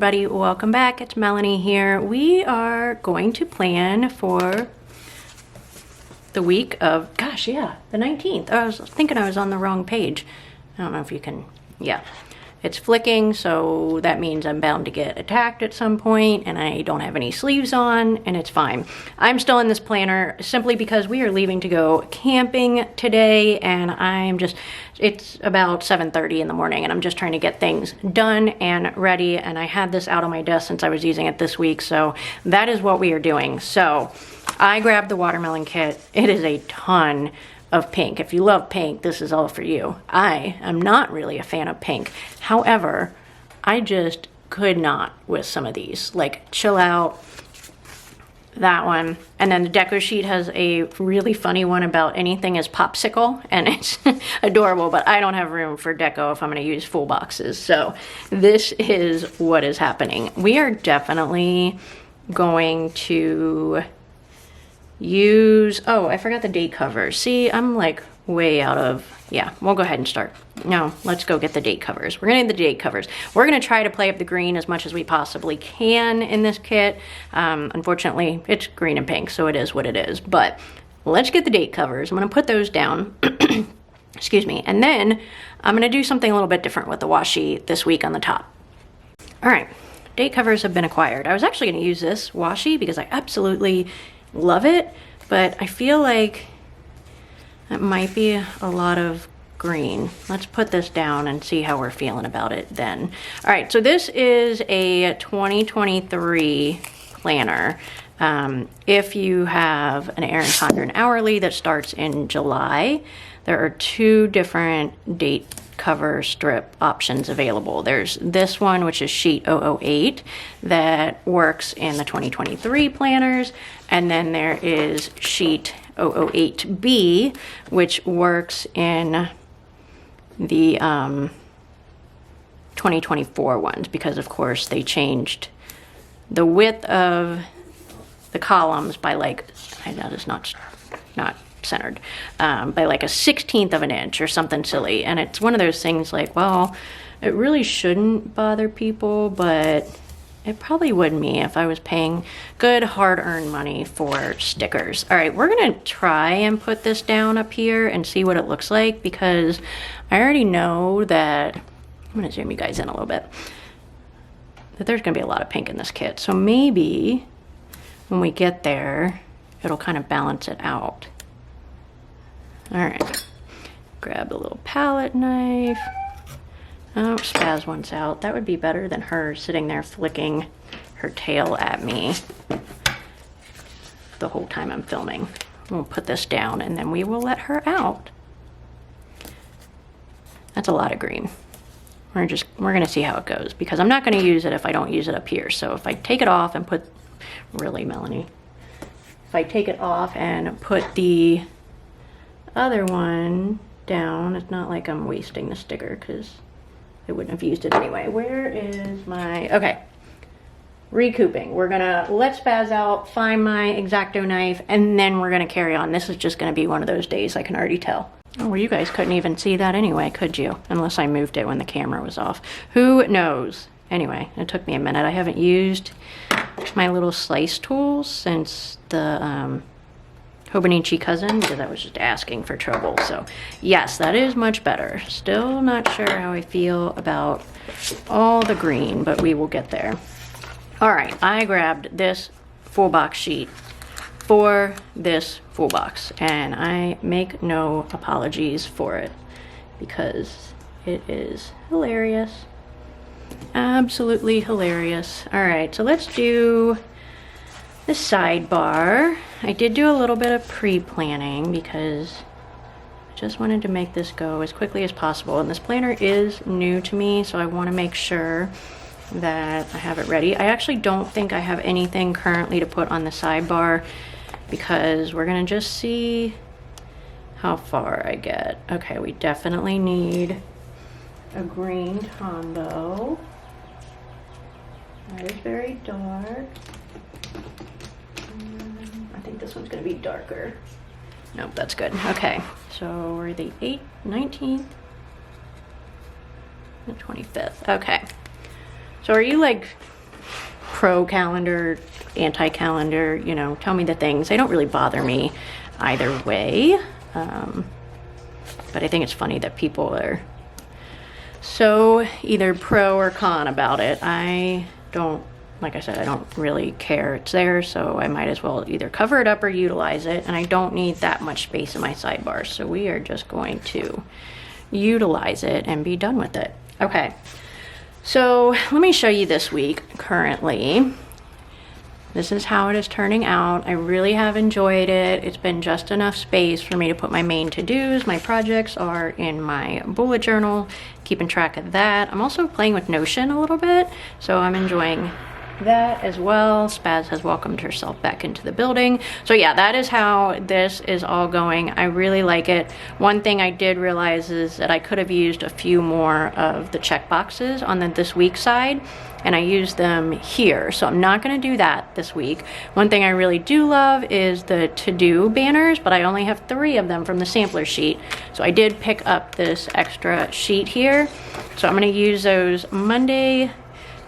everybody, welcome back. It's Melanie here. We are going to plan for the week of, gosh, yeah, the 19th. I was thinking I was on the wrong page. I don't know if you can, yeah. It's flicking, so that means I'm bound to get attacked at some point, and I don't have any sleeves on, and it's fine. I'm still in this planner simply because we are leaving to go camping today, and it's about 7:30 in the morning, and I'm just trying to get things done and ready, and I had this out on my desk since I was using it this week, so that is what we are doing. So I grabbed the watermelon kit. It is a ton of pink. If you love pink, this is all for you. I am not really a fan of pink. However, I just could not with some of these. Like Chill Out, that one. And then the deco sheet has a really funny one about anything is popsicle, and it's adorable, but I don't have room for deco if I'm gonna use full boxes. So this is what is happening. We are definitely going to use, oh, I forgot the date covers. See, I'm like way out of, yeah, we'll go ahead and start. No, let's go get the date covers. We're gonna need the date covers. We're gonna try to play up the green as much as we possibly can in this kit. Unfortunately, it's green and pink, so it is what it is. But let's get the date covers. I'm gonna put those down. Excuse me. And then I'm gonna do something a little bit different with the washi this week on the top. All right, date covers have been acquired. I was actually gonna use this washi because I absolutely love it, but I feel like it might be a lot of green. Let's put this down and see how we're feeling about it then. All right, so this is a 2023 planner. If you have an Erin Condren Hourly that starts in July, there are two different date cover strip options available. There's this one, which is sheet 008, that works in the 2023 planners, and then there is sheet 008B, which works in the 2024 ones, because of course they changed the width of the columns by like, I know it's not centered, by like a 1/16 of an inch or something silly. And it's one of those things like, well, it really shouldn't bother people, but it probably would me if I was paying good hard-earned money for stickers. All right, we're gonna try and put this down up here and see what it looks like, because I already know that, I'm gonna zoom you guys in a little bit, that there's gonna be a lot of pink in this kit. So maybe when we get there, it'll kind of balance it out. All right, grab the little palette knife. Oh, spaz one's out. That would be better than her sitting there flicking her tail at me the whole time I'm filming. We'll put this down and then we will let her out. That's a lot of green. We're gonna see how it goes, because I'm not gonna use it if I don't use it up here. So if I take it off and put, really, Melanie, if I take it off and put the other one down, it's not like I'm wasting the sticker because I wouldn't have used it anyway. Where is my, okay, recouping. We're gonna let spaz out, find my X-Acto knife, and then we're gonna carry on. This is just gonna be one of those days, I can already tell. Oh, well, you guys couldn't even see that anyway, could you? Unless I moved it when the camera was off. Who knows? Anyway, it took me a minute. I haven't used my little slice tools since the Hobonichi cousin, because I was just asking for trouble. So yes, that is much better. Still not sure how I feel about all the green, but we will get there. All right, I grabbed this full box sheet for this full box, and I make no apologies for it because it is hilarious. Absolutely hilarious. All right, so let's do the sidebar. I did do a little bit of pre-planning because I just wanted to make this go as quickly as possible, and this planner is new to me, so I want to make sure that I have it ready. I actually don't think I have anything currently to put on the sidebar because we're gonna just see how far I get. Okay, we definitely need a green combo. That is very dark. I think this one's gonna be darker. Nope, that's good. Okay, so we're the 19th, the 25th. Okay, so are you like pro calendar, anti calendar, you know, tell me the things. They don't really bother me either way. But I think it's funny that people are so either pro or con about it. I don't, like I said, I don't really care. It's there, so I might as well either cover it up or utilize it. And I don't need that much space in my sidebar. So we are just going to utilize it and be done with it. Okay, so let me show you this week currently. This is how it is turning out. I really have enjoyed it. It's been just enough space for me to put my main to-dos. My projects are in my bullet journal, keeping track of that. I'm also playing with Notion a little bit, so I'm enjoying that as well. Spaz has welcomed herself back into the building. So yeah, that is how this is all going. I really like it. One thing I did realize is that I could have used a few more of the check boxes on the this week side, and I used them here. So I'm not gonna do that this week. One thing I really do love is the to-do banners, but I only have 3 of them from the sampler sheet. So I did pick up this extra sheet here. So I'm gonna use those Monday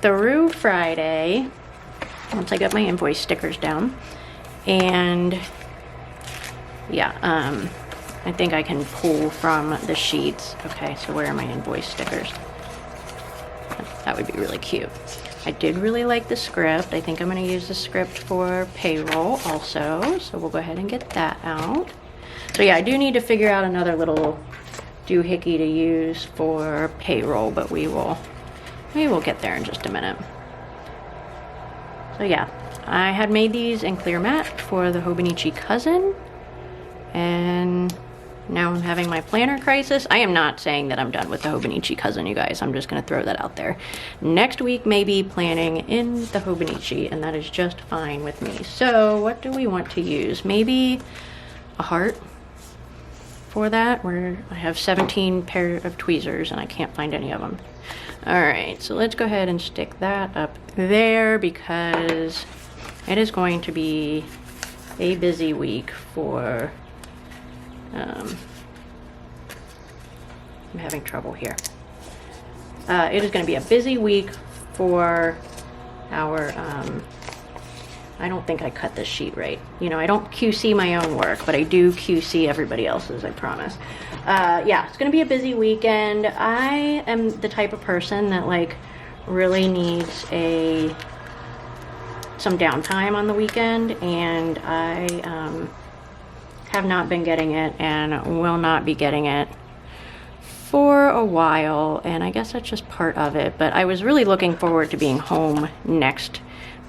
through Friday, once I get my invoice stickers down. And yeah, I think I can pull from the sheets. Okay, so where are my invoice stickers? That would be really cute. I did really like the script. I think I'm going to use the script for payroll also, so we'll go ahead and get that out. So yeah, I do need to figure out another little doohickey to use for payroll, but we will get there in just a minute. So yeah, I had made these in clear matte for the Hobonichi cousin, and now I'm having my planner crisis. I am not saying that I'm done with the Hobonichi cousin, you guys. I'm just gonna throw that out there. Next week, maybe planning in the Hobonichi, and that is just fine with me. So what do we want to use? Maybe a heart for that, where I have 17 pair of tweezers and I can't find any of them. All right, so let's go ahead and stick that up there because it is going to be a busy week for, I'm having trouble here. It is going to be a busy week for our, I don't think I cut this sheet right. You know, I don't QC my own work, but I do QC everybody else's, I promise. Yeah, it's gonna be a busy weekend. I am the type of person that like really needs some downtime on the weekend, and I have not been getting it and will not be getting it for a while, and I guess that's just part of it. But I was really looking forward to being home next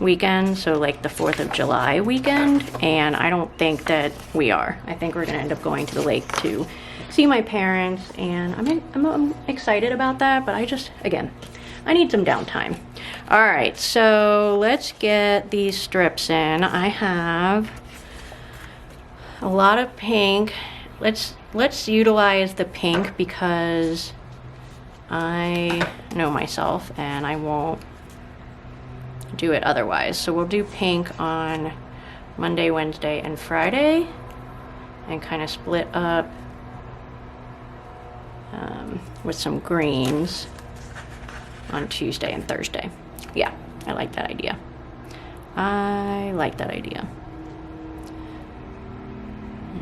weekend, so like the 4th of July weekend, and I don't think that we are. I think we're gonna end up going to the lake to see my parents, and I'm excited about that, but I just, again, I need some downtime. All right, so let's get these strips in. I have a lot of pink. Let's utilize the pink because I know myself and I won't do it otherwise. So we'll do pink on Monday, Wednesday, and Friday, and kind of split up with some greens on Tuesday and Thursday. Yeah, I like that idea. I like that idea.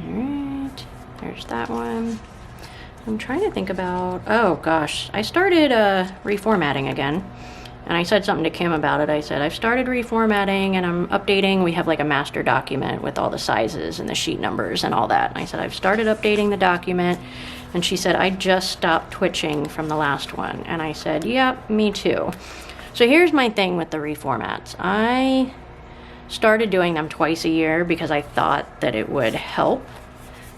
All right, there's that one. I'm trying to think about, oh gosh, I started reformatting again. And I said something to Kim about it. I said, I've started reformatting and I'm updating. We have like a master document with all the sizes and the sheet numbers and all that. And I said, I've started updating the document. And she said, I just stopped twitching from the last one. And I said, yep, me too. So here's my thing with the reformats. I started doing them twice a year because I thought that it would help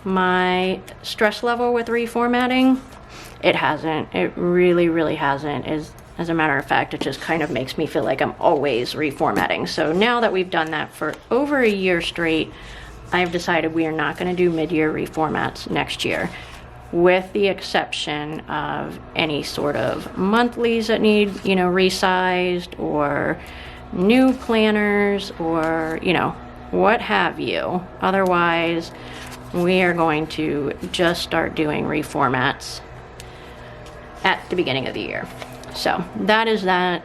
my stress level with reformatting. It hasn't. It really, really hasn't. As a matter of fact, it just kind of makes me feel like I'm always reformatting. So now that we've done that for over a year straight, I've decided we are not going to do mid-year reformats next year, with the exception of any sort of monthlies that need, you know, resized, or new planners, or, you know, what have you. Otherwise, we are going to just start doing reformats at the beginning of the year. So that is that.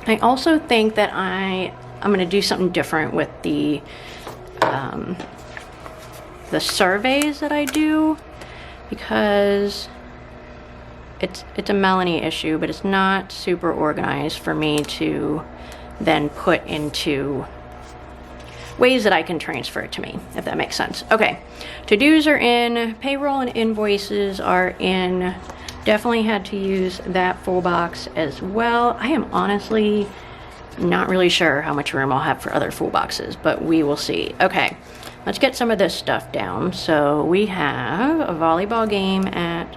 I also think that I'm going to do something different with the surveys that I do, because it's a Melanie issue, but it's not super organized for me to then put into ways that I can transfer it to me, if that makes sense. Okay, to-dos are in, payroll and invoices are in. Definitely had to use that full box as well. I am honestly not really sure how much room I'll have for other full boxes, but we will see. Okay, let's get some of this stuff down. So we have a volleyball game at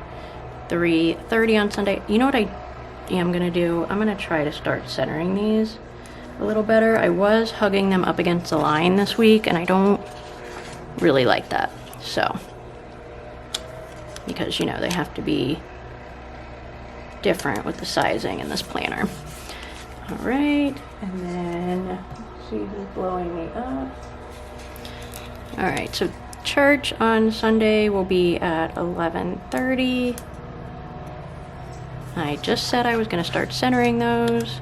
3:30 on Sunday. You know what I am gonna do? I'm gonna try to start centering these a little better. I was hugging them up against the line this week, and I don't really like that. So, because, you know, they have to be different with the sizing in this planner. All right, and then let's see who's blowing me up. All right, so church on Sunday will be at 11:30. I just said I was going to start centering those.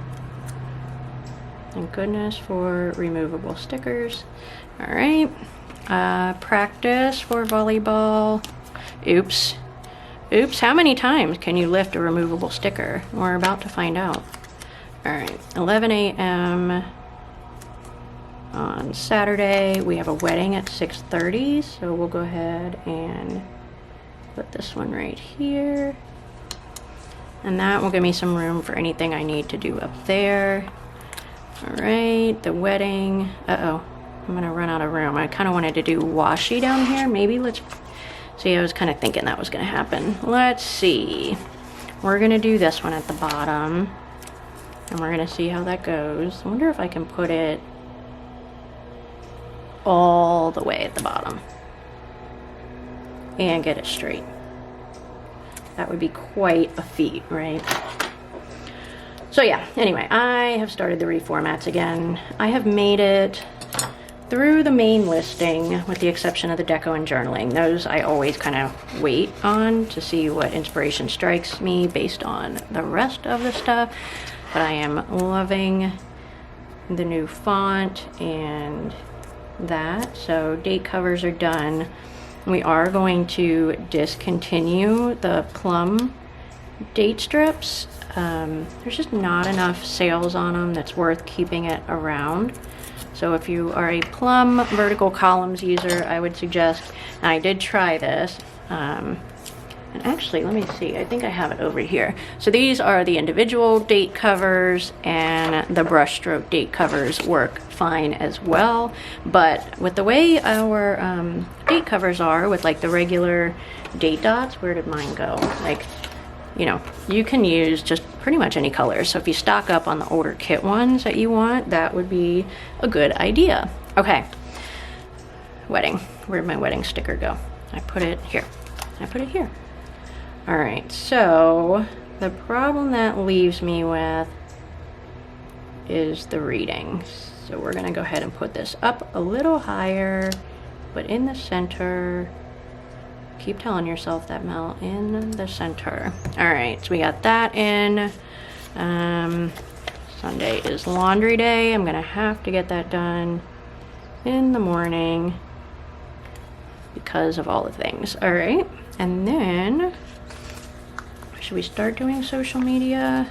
Thank goodness for removable stickers. All right, practice for volleyball. Oops, how many times can you lift a removable sticker? We're about to find out. All right, 11 a.m. on Saturday. We have a wedding at 6:30, so we'll go ahead and put this one right here. And that will give me some room for anything I need to do up there. All right, the wedding. Uh-oh, I'm gonna run out of room. I kind of wanted to do washi down here. Maybe let's see, I was kind of thinking that was gonna happen. Let's see. We're gonna do this one at the bottom, and we're gonna see how that goes. I wonder if I can put it all the way at the bottom and get it straight. That would be quite a feat, right? So yeah, anyway, I have started the reformats again. I have made it through the main listing, with the exception of the deco and journaling. Those I always kind of wait on to see what inspiration strikes me based on the rest of the stuff. But I am loving the new font and that. So date covers are done. We are going to discontinue the plum date strips. There's just not enough sales on them that's worth keeping it around. So if you are a plum vertical columns user, I would suggest, and I did try this, and actually, let me see, I think I have it over here. So these are the individual date covers, and the brushstroke date covers work fine as well. But with the way our date covers are, with like the regular date dots, where did mine go? Like, you know, you can use just pretty much any color. So if you stock up on the older kit ones that you want, that would be a good idea. Okay, wedding. Where'd my wedding sticker go? I put it here. I put it here. All right, so the problem that leaves me with is the reading. So we're gonna go ahead and put this up a little higher, but in the center. Keep telling yourself that, Mel, in the center. All right, so we got that in. Sunday is laundry day. I'm gonna have to get that done in the morning because of all the things. All right, and then should we start doing social media?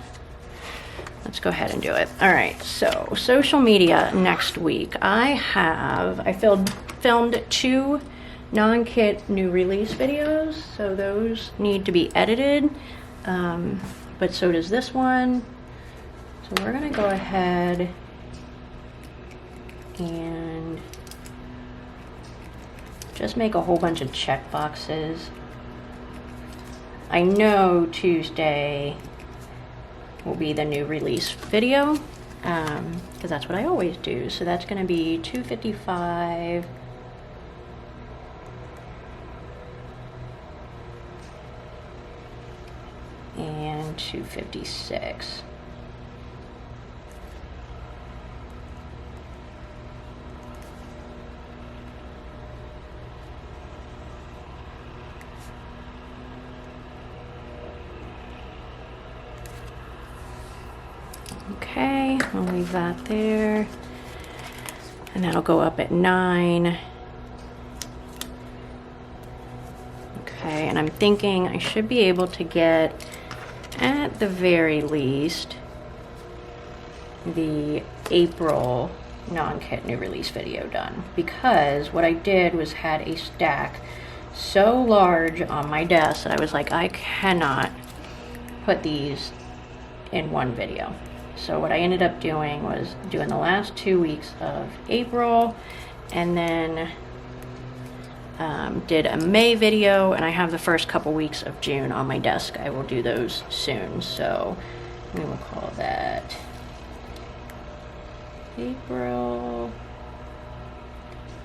Let's go ahead and do it. All right, so social media next week. I filmed 2 non-kit new release videos, so those need to be edited, but so does this one. So we're gonna go ahead and just make a whole bunch of check boxes. I know Tuesday will be the new release video, because that's what I always do. So that's gonna be 255 and 256. Okay, I'll leave that there. And that'll go up at 9. Okay, and I'm thinking I should be able to get, at the very least, the April non-kit new release video done. Because what I did was had a stack so large on my desk that I was like, I cannot put these in one video. So what I ended up doing was doing the last 2 weeks of April, and then did a May video, and I have the first couple weeks of June on my desk. I will do those soon, so we will call that April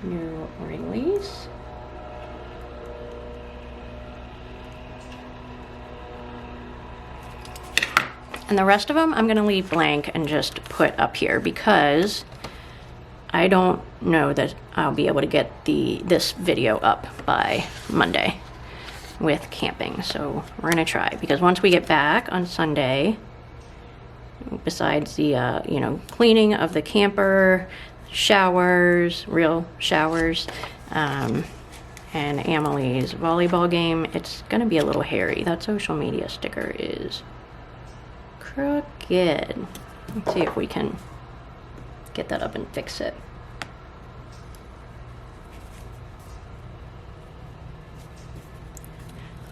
new release. And the rest of them I'm going to leave blank and just put up here, because I don't know that I'll be able to get this video up by Monday with camping. So we're going to try, because once we get back on Sunday, besides the you know, cleaning of the camper, showers, real showers, and Amelie's volleyball game, it's going to be a little hairy. That social media sticker is crooked. Let's see if we can get that up and fix it.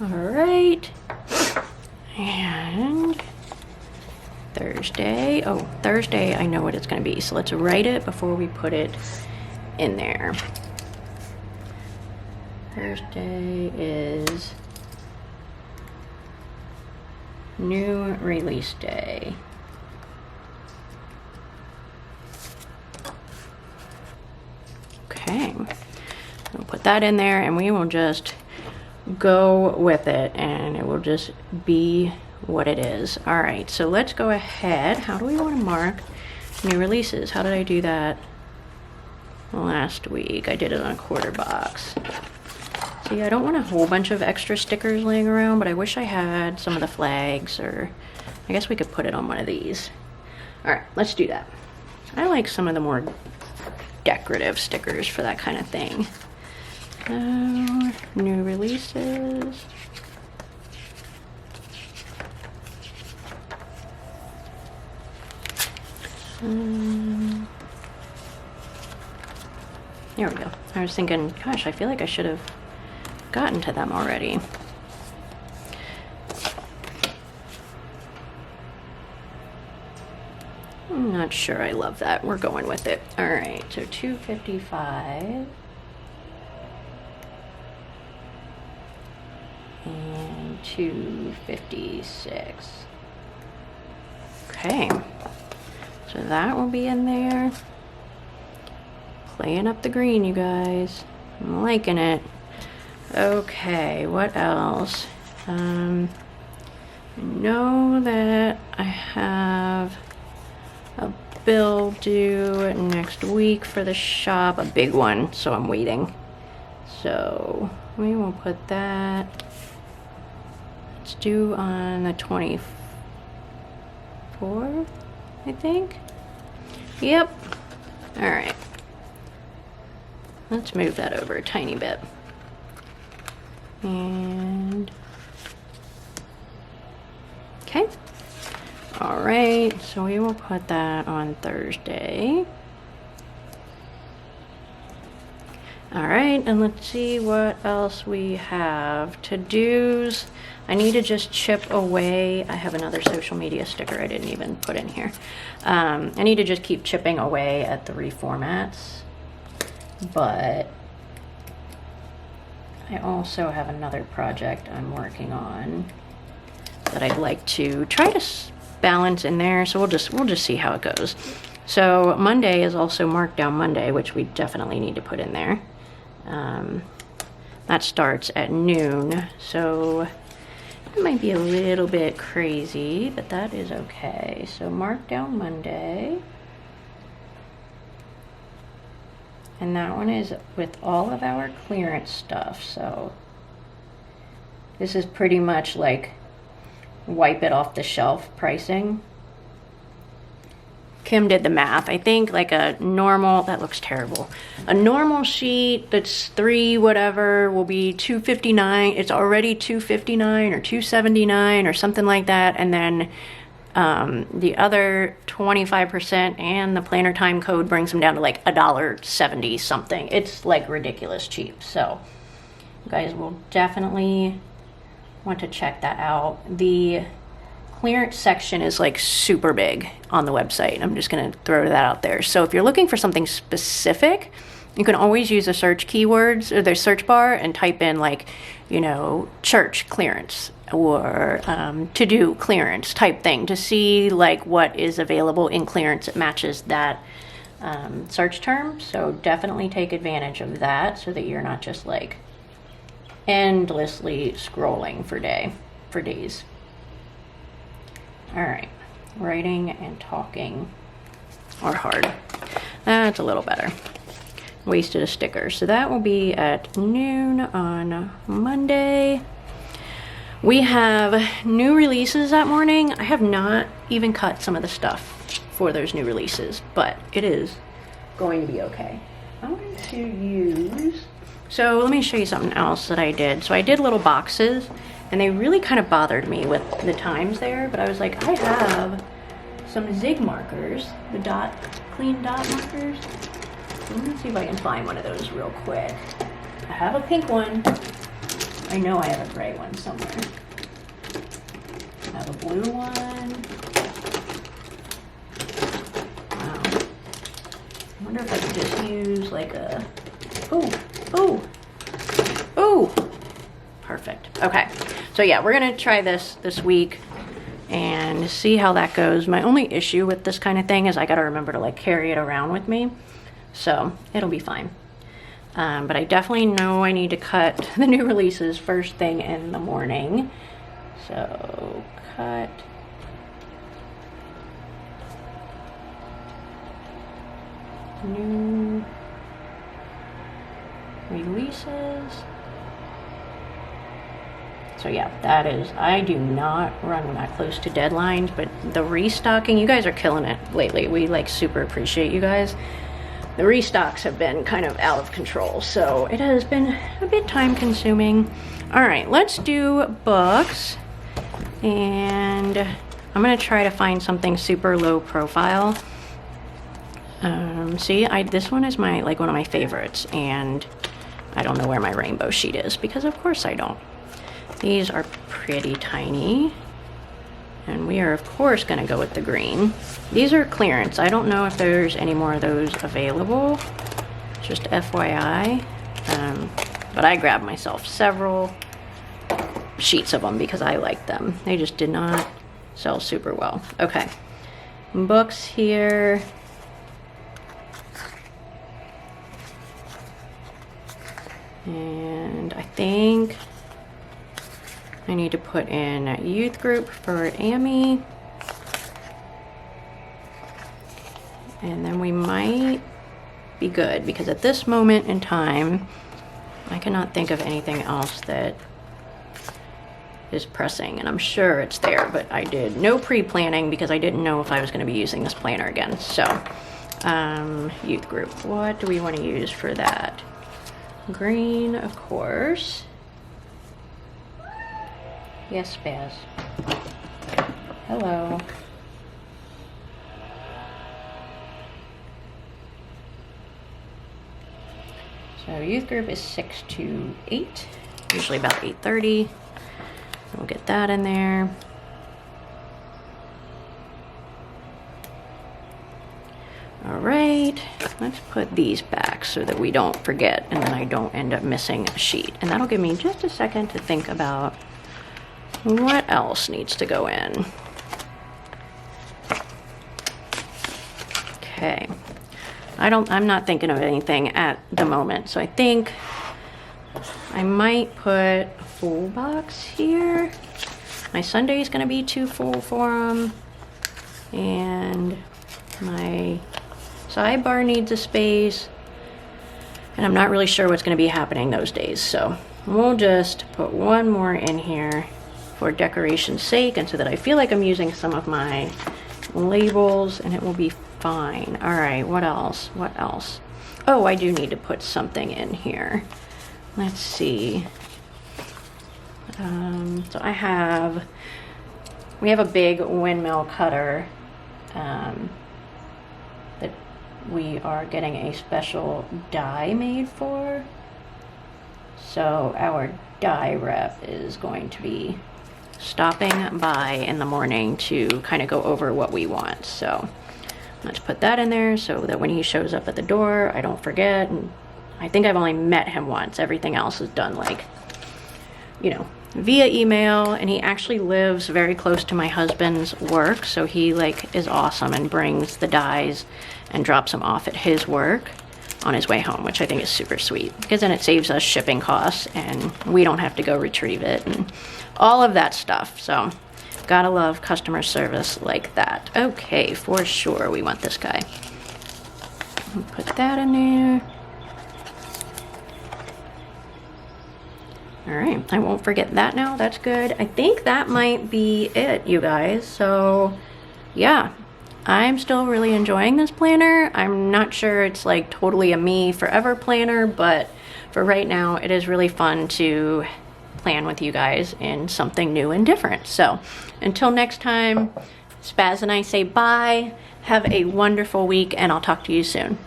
All right. And Thursday. Oh, Thursday, I know what it's going to be. So let's write it before we put it in there. Thursday is new release day. Okay, we'll put that in there, and we will just go with it, and it will just be what it is. All right, so let's go ahead. How do we want to mark new releases? How did I do that last week? I did it on a quarter box. See, I don't want a whole bunch of extra stickers laying around, but I wish I had some of the flags, or I guess we could put it on one of these. All right, let's do that. I like some of the more decorative stickers for that kind of thing. New releases. There we go. I was thinking, gosh, I feel like I should have gotten to them already. I'm not sure I love that. We're going with it. All right, so 255 and 256. Okay, so that will be in there. Playing up the green, you guys. I'm liking it. Okay, what else? I know that I have a bill due next week for the shop, a big one, so I'm waiting. So we will put that. It's due on the 24th, I think. Yep. All right. Let's move that over a tiny bit. And okay. All right, so we will put that on Thursday. All right, and let's see what else we have. To-dos. I need to just chip away. I have another social media sticker I didn't even put in here. I need to just keep chipping away at the reformats. But I also have another project I'm working on that I'd like to try to balance in there. So we'll just see how it goes. So Monday is also Markdown Monday, which we definitely need to put in there. That starts at noon, so it might be a little bit crazy, but that is okay. So Markdown Monday. And that one is with all of our clearance stuff. So this is pretty much like wipe it off the shelf pricing. Kim did the math. I think like a normal, that looks terrible. A normal sheet that's 3 whatever will be $259. It's already $259 or $279 or something like that. And then the other 25% and the planner time code brings them down to like $1.70 something. It's like ridiculous cheap. So you guys will definitely want to check that out. The clearance section is like super big on the website. I'm just going to throw that out there. So if you're looking for something specific, you can always use the search keywords or the search bar and type in like, you know, church clearance or to-do clearance type thing to see like what is available in clearance that matches that search term. So definitely take advantage of that so that you're not just like endlessly scrolling for days. All right, writing and talking are hard. That's a little better. Wasted a sticker. So that will be at noon on Monday. We have new releases that morning. I have not even cut some of the stuff for those new releases, but it is going to be okay. I'm going to use, so let me show you something else that I did. So I did little boxes and they really kind of bothered me with the times there, but I was like, I have some zig markers, the clean dot markers. Let me see if I can find one of those real quick. I have a pink one. I know I have a gray one somewhere. I have a blue one. Wow. I wonder if I could just use like a, ooh. Perfect. Okay. So yeah, we're gonna try this week and see how that goes. My only issue with this kind of thing is I gotta remember to like carry it around with me. So it'll be fine. But I definitely know I need to cut the new releases first thing in the morning. So cut. New releases. So yeah, that is, I do not run that close to deadlines, but the restocking, you guys are killing it lately. We like super appreciate you guys. The restocks have been kind of out of control, so it has been a bit time consuming. All right, let's do books. And I'm gonna try to find something super low profile. See, this one is one of my favorites, and I don't know where my rainbow sheet is because of course I don't. These are pretty tiny. And we are, of course, going to go with the green. These are clearance. I don't know if there's any more of those available. Just FYI. But I grabbed myself several sheets of them because I like them. They just did not sell super well. Okay. Books here. And I think I need to put in a youth group for Amy. And then we might be good because at this moment in time, I cannot think of anything else that is pressing, and I'm sure it's there, but I did no pre-planning because I didn't know if I was going to be using this planner again. So, youth group, what do we want to use for that? Green, of course. Yes, Spaz. Hello. So youth group is 6 to 8, usually about 8:30. We'll get that in there. All right, let's put these back so that we don't forget and then I don't end up missing a sheet. And that'll give me just a second to think about what else needs to go in. Okay, I'm not thinking of anything at the moment, so I think I might put a full box here. My Sunday is going to be too full for them, and my sidebar needs a space, and I'm not really sure what's going to be happening those days, so we'll just put one more in here for decoration's sake and so that I feel like I'm using some of my labels, and it will be fine. All right, what else? What else? Oh, I do need to put something in here. Let's see. So we have a big windmill cutter that we are getting a special die made for. So our die rep is going to be stopping by in the morning to kind of go over what we want. So let's put that in there so that when he shows up at the door, I don't forget. And I think I've only met him once. Everything else is done, like, you know, via email. And he actually lives very close to my husband's work, so he like is awesome and brings the dies and drops them off at his work on his way home, which I think is super sweet, because then it saves us shipping costs and we don't have to go retrieve it and all of that stuff. So gotta love customer service like that. Okay, for sure we want this guy. Put that in there. All right, I won't forget that now. That's good. I think that might be it, you guys. So yeah, I'm still really enjoying this planner. I'm not sure it's like totally a me forever planner, but for right now, it is really fun to plan with you guys in something new and different. So until next time, Spaz and I say bye. Have a wonderful week, and I'll talk to you soon.